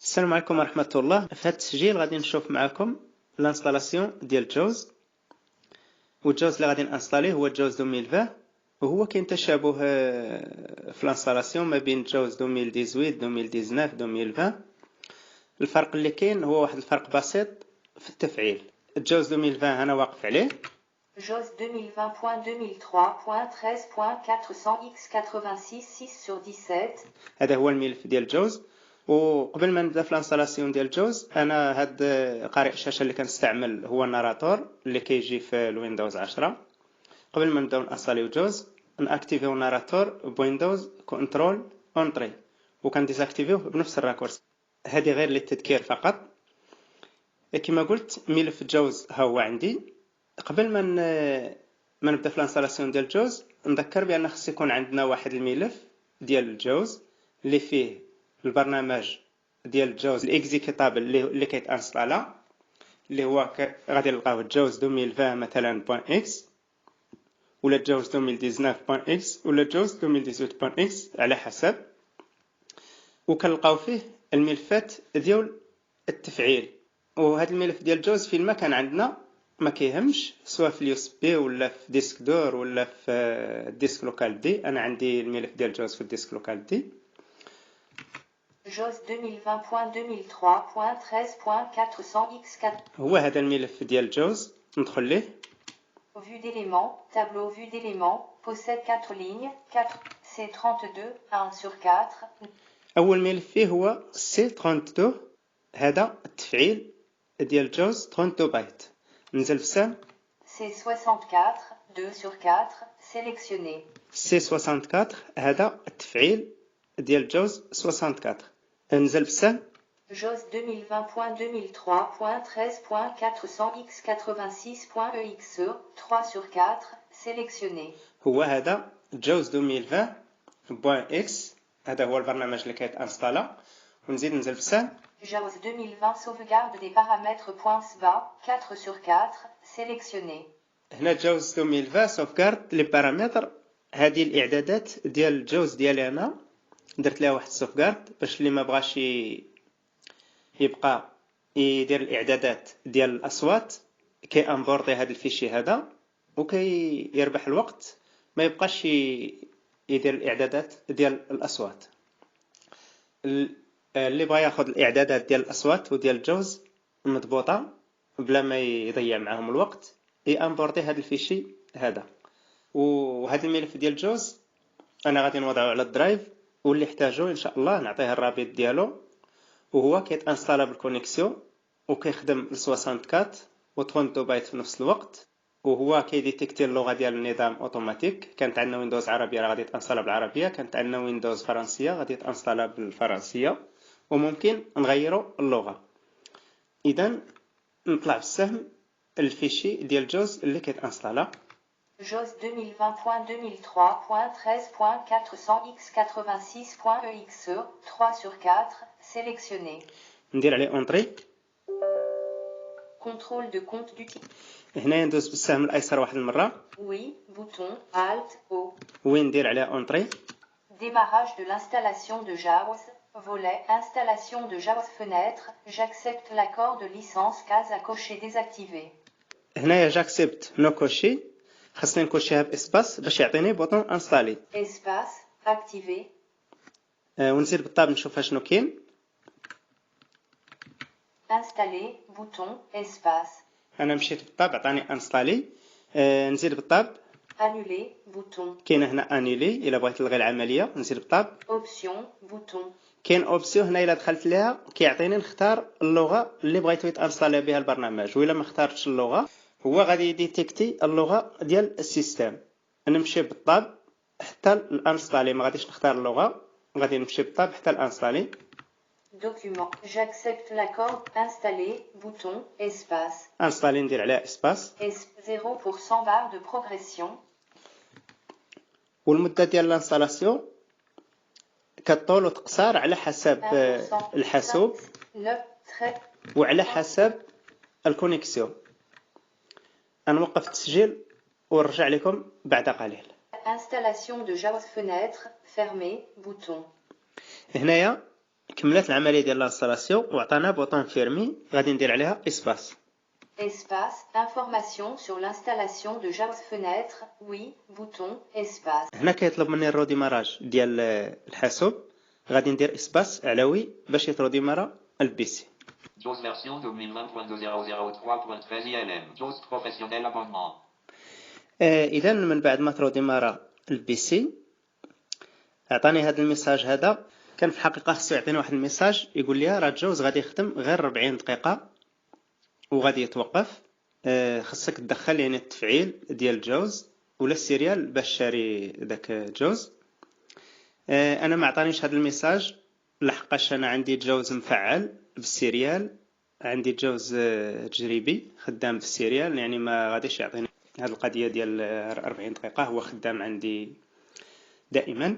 السلام عليكم ورحمة الله. في هذا التسجيل غادي نشوف معكم الانستالاسيون ديال جوز، والجوز اللي غادي نانستاليه هو جوز 2020، وهو كاين تشابه في الانستالاسيون ما بين جوز 2018 2019 2020. الفرق اللي كاين هو واحد الفرق بسيط في التفعيل. الجوز 2020 انا واقف عليه JOS 2020.2003.13x86 هذا هو الملف ديال جوز. وقبل ما نبدا في الانستالاسيون ديال جوز، انا هاد قارئ الشاشه اللي كنستعمل هو الناراتور اللي كيجي في الويندوز 10. قبل ما نبداو نانستاليو جوز ناكتيفيو الناراتور بويندوز كنترول اونطري وكنديزاكتيفيوه بنفس الراكورس. هذه غير للتذكير فقط. كما قلت ملف جوز ها هو عندي. قبل ما نبدا في الانستالاسيون ديال جوز نذكر بان خص يكون عندنا واحد الملف ديال جوز اللي فيه البرنامج ديال جوز الاكزيكيتابل اللي كيتانستالا، اللي هو غادي نلقاوه جوز 2020 مثلا .x ولا جوز 2019.x ولا جوز 2018.x على حسب. وكنلقاو فيه الملفات ديال التفعيل. وهذا الملف ديال جوز فين ما كان عندنا ما كيهمش، سواء في اليو اس بي ولا في ديسك دور ولا في الديسك لوكال دي. انا عندي الملف ديال جوز في الديسك لوكال دي. JOS 2020.2003.13.400x4 هو هذا الملف ديال جوز. ندخل ليه. Vue d'éléments, tableau vue d'éléments, possède 4 lignes, 4, C32, 1 sur 4. اول ملف فيه هو C32. هذا التفعيل ديال جوز 32 بايت. نزل في سام C64, 2 sur 4, sélectionné. C64. هذا التفعيل ديال جوز 64. نزل في سام JOS 2020.2003.13.400x86.exe, 3 sur 4, sélectionné. هو هذا جوز 2020.x. هذا هو البرنامج اللي كيتانستالا. ونزيد ننزل في سام JAWS 2020 sauvegarde des paramètres .sba, 4 sur 4, sélectionné. هنا جوز 2020 سوفغارد لي بارامتر. هذه الاعدادات ديال الجوز ديالي انا درت لها واحد سوفغارد باش اللي ما بغاش يبقى يدير الاعدادات ديال الاصوات كي امبورطي هذا الفيشي هذا وكي يربح الوقت ما يبقاش يدير الاعدادات ديال الاصوات. اللي بغى ياخذ الاعدادات ديال الاصوات وديال الجوز مضبوطه بلا ما يضيع معهم الوقت يامبورطي هذا الفيشي هذا. وهذا الملف ديال الجوز انا غادي نوضعه على الدرايف، واللي يحتاجو ان شاء الله نعطيه الرابط ديالو. وهو كيتانستالا بالكونيكسيون وكيخدم ل 64 و 32 بايت في نفس الوقت. وهو كيديتيكتي اللغه ديال النظام اوتوماتيك. كانت عندنا ويندوز عربيه راه غادي تانستالا بالعربيه، كانت عندنا ويندوز فرنسيه غادي تانستالا بالفرنسيه، وممكن نغيروا اللغه. اذا نطلع بالسهم الفيشي ديال جوز اللي كيتانستالا. JOS 2020.2003.400x86.exe, 3 sur 4, sélectionné. ندير عليه اونطري. Contrôle de compte d'utilisation. هنا ندوز بالسهم الايسر واحد المره. Oui, bouton, Alt, O. وين ندير عليه اونطري. Démarrage de l'installation de JAWS. Volet installation de JAWS fenêtre. J'accepte l'accord de licence case à cocher désactivé. هنايا جاكسبت نو كوشي، خاصني نكوشيها باسباس باش يعطيني بوطون انستالي. Espace activé. ونزيد بالطاب نشوف شنو كاين. Installer bouton espace. انا مشيت بالطاب عطاني انستالي. نزيد بالطاب. Annuler bouton. كاين هنا انيلي الا بغيت نلغي العمليه. نزيد بالطاب. Option bouton. كاين اوبسيون هنا الا دخلت ليها كيعطيني نختار اللغه اللي بغيتو يتانستالي بها البرنامج، والا ما اختارتش اللغه هو غادي يديتيكتي اللغه ديال السيستم. نمشي بالطاب حتى الانستالي، ما غاديش نختار اللغه، غادي نمشي بالطاب حتى الانستالي. Document. J'accepte l'accord. Installer bouton espace. انستالي ندير عليها اسباس. 0% barre de progression. والمده ديال الانستالاسيون كطول وتقصر على حسب الحاسوب وعلى حسب الكونيكسيون. نوقف التسجيل ونرجع لكم بعد قليل. Installation de JAWS fenêtre fermé bouton. هنايا كملت العمليه ديال لانستالاسيون وعطانا بوطون فيرمي غادي ندير عليها اسباس. Espace, information sur l'installation de JAWS fenêtre, oui, bouton, espace. هنا كيطلب مني الروديماراج ديال الحاسوب، غادي ندير اسباس علوي باش يتروديمارا البيسي. JAWS version 2020.2003.13 ILM. JAWS professionnel abonnement. اذا من بعد ما تروديمارا البيسي عطاني هذا الميساج. هذا كان في الحقيقه خصو يعطيني واحد الميساج يقول لي راه جوز غادي يخدم غير 40 دقيقه وغادي يتوقف. خصك تدخل يعني التفعيل ديال جوز ولا السيريال باش شاري داك جوز. انا ما عطانيش هذا الميساج لحقاش انا عندي جوز مفعل بالسيريال، عندي جوز تجريبي خدام بالسيريال، يعني ما غاديش يعطيني هذه القضيه ديال 40 دقيقه، هو خدام عندي دائما.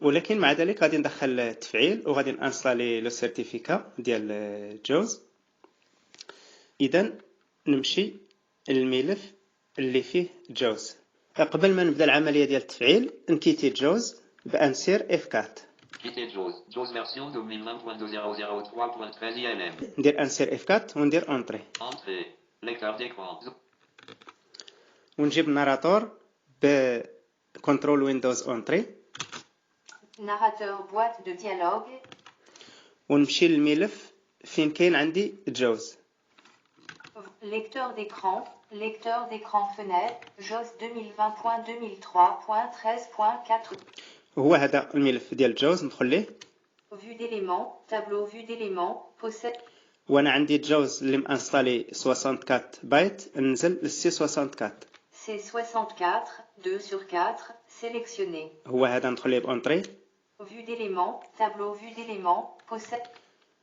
ولكن مع ذلك غادي ندخل التفعيل وغادي نانستالي لو سيرتيفيكا ديال جوز. اذا نمشي للملف اللي فيه جوز. قبل ما نبدا العمليه ديال التفعيل نكيتي جوز بانسير F4. Quitter JAWS. JAWS version 2020.2003.13 ILM. ندير انسير F4 وندير اونطري Entrée. Lecteur d'écran. ونجيب الناراتور بكنترول ويندوز اونطري Narrateur boîte de dialogue. ونمشي للملف فين كاين عندي جوز. Lecteur d'écran fenêtre, JAWS 2020.2003.13.4. هو هذا الملف ديال جوز ندخل ليه. Vue d'éléments, tableau vue d'éléments, possède. وانا عندي جوز اللي مانستالي 64 بايت، ننزل للسي 64. C64, 2/4, sélectionné. هو هذا ندخل ليه بأونطري. Vue d'éléments, tableau vue d'éléments, possède.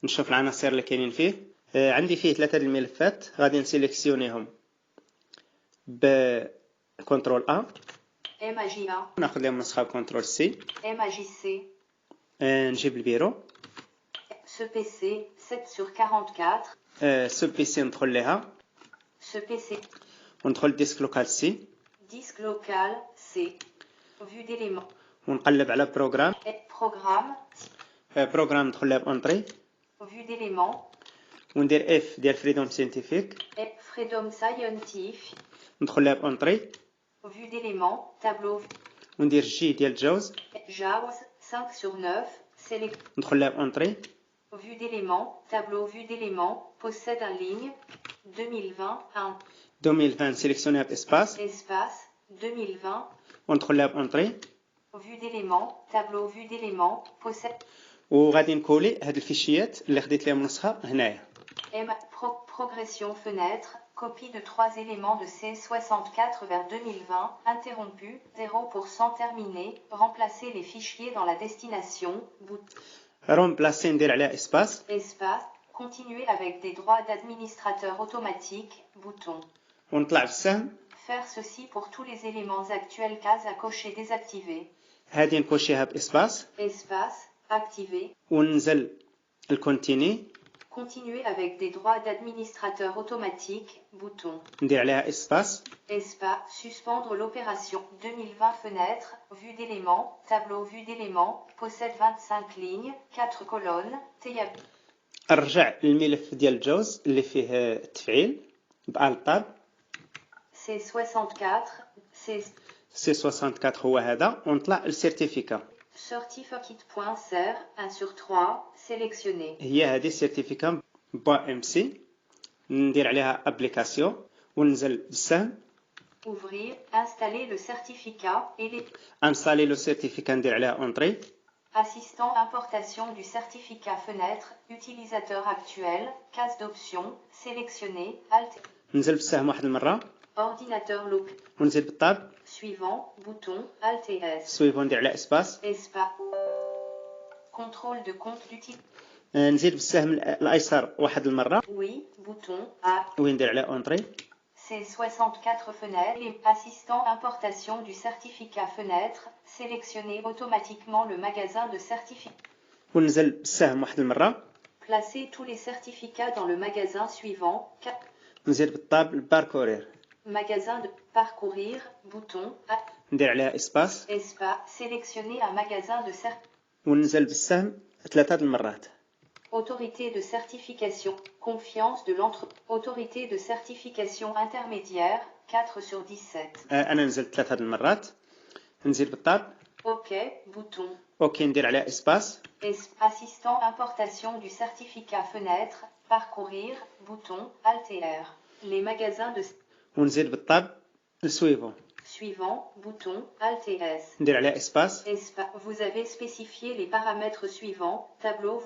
نشوف العناصر اللي كاينين فيه. عندي فيه 3 الملفات غادي نسيليكسيونيهم بكنترول A. MAJ1, ناخذ لهم نسخه بكنترول سي. MAJC. نجيب البيرو. Ce PC, 7/44. سو بي سي ندخل ليها Ce PC, وندخل ديسك لوكال سي disque local, C. Vue d'éléments. ونقلب على بروغرام. Programme, بروغرام ندخل لها بأونطري vue d'éléments. وندير اف ديال فريدوم ساينتيفيك Freedom Scientific. ندخل لها بأونطري Vue d'éléments, tableau. وندير جي ديال جوز JAWS, 5/9. Select. ندخل لها بأونطري Vue d'éléments, tableau vue d'éléments, possède un ligne. 2020, 1. 2020 سيليكسيونيها باسباس Espace, 2020. وندخل لها بأونطري Vue d'éléments, tableau vue d'éléments, possède. وغادي نكولي هاد الفيشيات اللي خديت لهم نسخه هنايا. Progression fenêtre, copie de 3 éléments de C64 vers 2020, interrompu, 0% terminé, remplacer les fichiers dans la destination, رومبلاسي ندير عليها اسباس. espace, continuer avec des droits d'administrateur automatique, bouton. ونطلع بالسهم. Faire ceci pour tous les éléments actuels, case à cocher désactivée. هادي نكوشيها باسباس. Espace, activé. وننزل الكونتيني. Continuer avec des droits d'administrateur automatique, bouton. ندير عليها اسباس. Espace, suspendre l'opération. 2020 fenêtre, vue d'éléments, tableau vue d'éléments, possède 25 lignes, 4 colonnes, TIAB. نرجع للملف ديال جوز اللي فيه التفعيل بألطاب. C64, سي 64 هو هذا ونطلع للسيرتيفيكا. Certificate.ser, 1/3, sélectionné. هي هذه السيرتيفيكا با ام سي. ندير عليها ابليكاسيون وننزل بالسهم. Ouvrir, installer le certificat et les انستالي لو سيرتيفيكا ندير عليها اونطري. assistant importation du certificat fenêtre, utilisateur actuel, case d'options, sélectionné, alt, ننزل بالسهم واحد المره ordinateur look, ونزيد بالطاب. suivant, bouton, alt et S. سويفون ندير على اسباس. Espace. Contrôle de compte d'utilisation. نزيد بالسهم الايسر واحد المره Oui, bouton, A. وندير على اونطري. C64 fenêtres. Les assistants importation du certificat fenêtre. Sélectionnez automatiquement le magasin de certificats. وننزل بالسهم واحد المره. Placez tous les certificats dans le magasin suivant. نزيد بالطاب الباركورير. Magasin de parcourir, bouton, A. ندير عليها اسباس. Espace. Sélectionnez un magasin de certificats. وننزل بالسهم 3 المرات. Autorité de certification, confiance de l'entreprise. Autorité de certification intermédiaire, 4 sur 17. انا نزلت 3 المرات. نزيد بالطاب. OK, bouton. اوكي ندير عليها اسباس. Assistant importation du certificat fenêtre, parcourir, bouton, Alt+R. Les magasins de ونزيد بالطاب السويفون. suivant, bouton, Alt+S. ندير عليها اسباس. Vous avez spécifié les paramètres suivants. Tableau,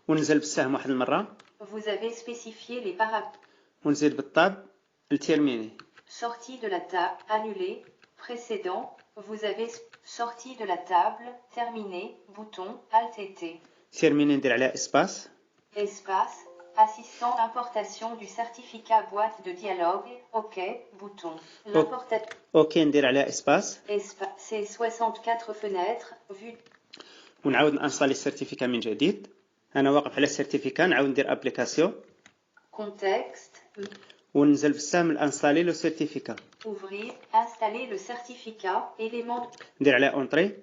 وننزل بالسهم واحد المرة. vous avez spécifié les paramètres. ونزيد بالطاب التيرميني. Sortie de la table, annulé, précédent. Vous avez sortie de la table, terminé, bouton, Alt+T. تيرميني ندير عليها اسباس. Espace, assistant importation du certificat boîte de dialogue, OK, bouton. اوكي ندير عليها اسباس. C'est 64 fenêtres, vue. ونعاود نانستالي السيرتيفيكا من جديد. انا واقف على السيرتيفيكا نعاود ندير ابليكاسيون. Contexte. وننزل بالسهم الانستالي لو سيرتيفيكا. Ouvrir, installer le certificat, élément. ندير عليها اونطري.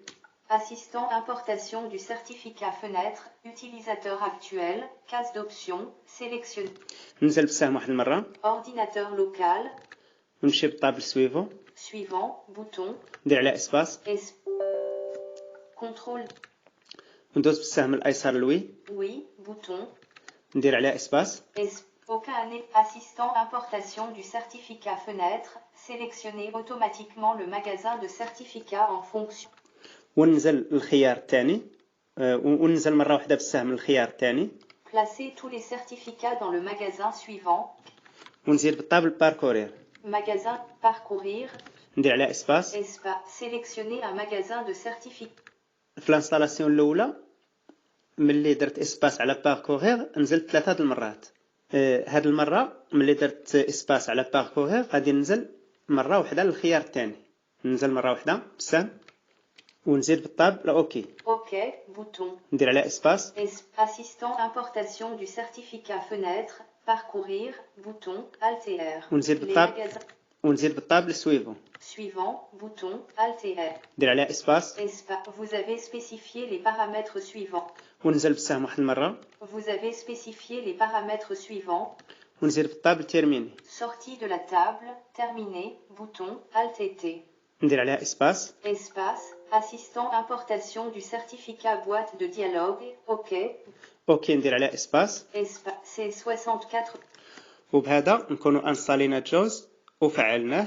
Assistant importation du certificat fenêtre, utilisateur actuel, case d'options, sélectionne. ننزل بالسهم واحد المرة. Ordinateur local. ونمشي بالطابل سويفون. Suivant, bouton. ندير عليها اسباس. Contrôle. وندوز بالسهم الايسر لوي. Oui, bouton. ندير عليها اسباس. Aucun assistant importation du certificat fenêtre, sélectionnez automatiquement le magasin de certificats en fonction. وننزل الخيار الثاني. وننزل مرة واحدة بالسهم الخيار الثاني. Placez tous les certificats dans le magasin suivant. ونزيد بالطابل باركورير. Magasin parcourir. ندير عليها اسباس. Sélectionnez un magasin de certificats. في الانستالاسيون الاولى ملي درت اسباس على باركورير نزلت 3 المرات. هاد المره ملي درت اسباس على باركورير غادي ننزل مره واحده للخيار الثاني. ننزل مره واحده بالسهم ونزيد بالطاب اوكي. OK, bouton. ندير عليها اسباس. Assistant importation du certificat fenêtre, parcourir, bouton, Alt+R. ونزيد بالطاب السويفون. Suivant, bouton, Alt+R. ندير عليها اسباس. Vous avez spécifié les paramètres suivants. وننزل بالسهم واحد المره. Vous avez spécifié les paramètres suivants. ونزيد بالطاب التيرميني. Sortie de la table, terminé, bouton, Alt+T. ندير عليها اسباس. Assistant importation du certificat boîte de dialogue, OK. اوكي ندير عليها اسباس. C'est 64. وبهذا نكونوا انستالينا جوز وفعلناه.